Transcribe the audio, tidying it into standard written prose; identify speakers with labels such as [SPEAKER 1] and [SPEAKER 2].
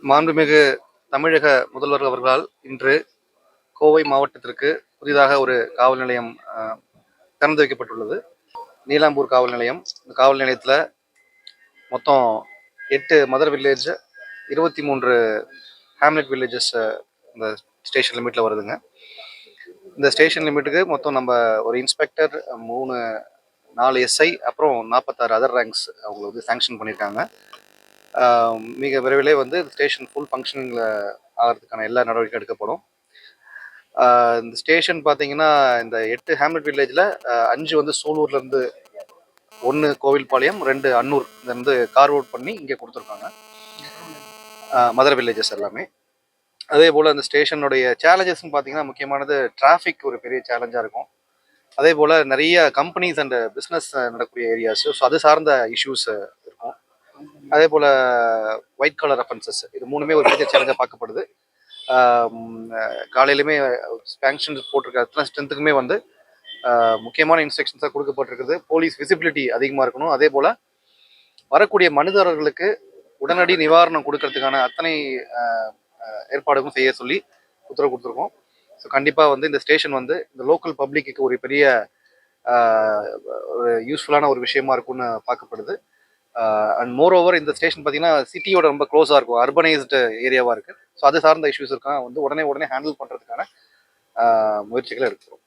[SPEAKER 1] மாண்புமிகு தமிழக முதல்வர் அவர்களால் இன்று கோவை மாவட்டத்திற்கு புதிதாக ஒரு காவல் நிலையம் திறந்து வைக்கப்பட்டுள்ளது. நீலாம்பூர் காவல் நிலையம். இந்த காவல் நிலையத்தில் மொத்தம் 8 மதர் வில்லேஜ், 23 ஹேம்லெட் வில்லேஜஸ் இந்த ஸ்டேஷன் லிமிட்டில் வருதுங்க. இந்த ஸ்டேஷன் லிமிட்டுக்கு மொத்தம் நம்ம ஒரு இன்ஸ்பெக்டர், 4 எஸ்ஐ, அப்புறம் 46 அதர் ரேங்க்ஸ் அவங்க வந்து சாங்ஷன் பண்ணியிருக்காங்க. மிக விரைவிலே வந்து ஸ்டேஷன் ஃபுல் ஃபங்க்ஷனிங்கில் ஆகிறதுக்கான எல்லா நடவடிக்கையும் எடுக்கப்படும். இந்த ஸ்டேஷன் பார்த்தீங்கன்னா, இந்த 8 ஹேம்லெட் வில்லேஜில் 5 வந்து சூலூர்லேருந்து, 1 கோவில்பாளையம், 2 அன்னூர் இருந்து கார் அவுட் பண்ணி இங்கே கொடுத்துருக்காங்க. மதர் வில்லேஜஸ் எல்லாமே. அதே போல் அந்த ஸ்டேஷனுடைய சேலஞ்சஸ்ன்னு பார்த்தீங்கன்னா, முக்கியமானது டிராஃபிக் ஒரு பெரிய சேலஞ்சாக இருக்கும். அதே போல் நிறைய கம்பெனிஸ் அண்ட் பிஸ்னஸ் நடக்கக்கூடிய ஏரியாஸ், ஸோ அது சார்ந்த இஷ்யூஸ் இருக்கும். அதே போல் ஒயிட் கலர் அஃபென்சஸ், இது 3மே ஒரு மேஜர் சேலஞ்சாக பார்க்கப்படுது. காலையிலுமே ஸ்பேங்ஷன் போட்டிருக்க அத்தனை ஸ்ட்ரென்த்துக்குமே வந்து முக்கியமான இன்ஸ்ட்ரக்ஷன்ஸாக கொடுக்கப்பட்டிருக்குது. போலீஸ் விசிபிலிட்டி அதிகமாக இருக்கணும். அதே போல் வரக்கூடிய மனுதாரர்களுக்கு உடனடி நிவாரணம் கொடுக்கறதுக்கான அத்தனை ஏற்பாடுகளும் செய்ய சொல்லி உத்தரவு கொடுத்துருக்கோம். ஸோ கண்டிப்பாக வந்து இந்த ஸ்டேஷன் வந்து இந்த லோக்கல் பப்ளிக்கு ஒரு பெரிய ஒரு யூஸ்ஃபுல்லான ஒரு விஷயமா இருக்கும்னு பார்க்கப்படுது. அண்ட் மோர் ஓவர் இந்த ஸ்டேஷன் பார்த்தீங்கன்னா சிட்டியோட ரொம்ப க்ளோஸாக இருக்கும், அர்பனைஸ்டு ஏரியாவாக இருக்குது. ஸோ அது சார்ந்த இஷ்யூஸ் இருக்கான் வந்து உடனே ஹேண்டில் பண்ணுறதுக்கான முயற்சிகளை எடுக்கிறோம்.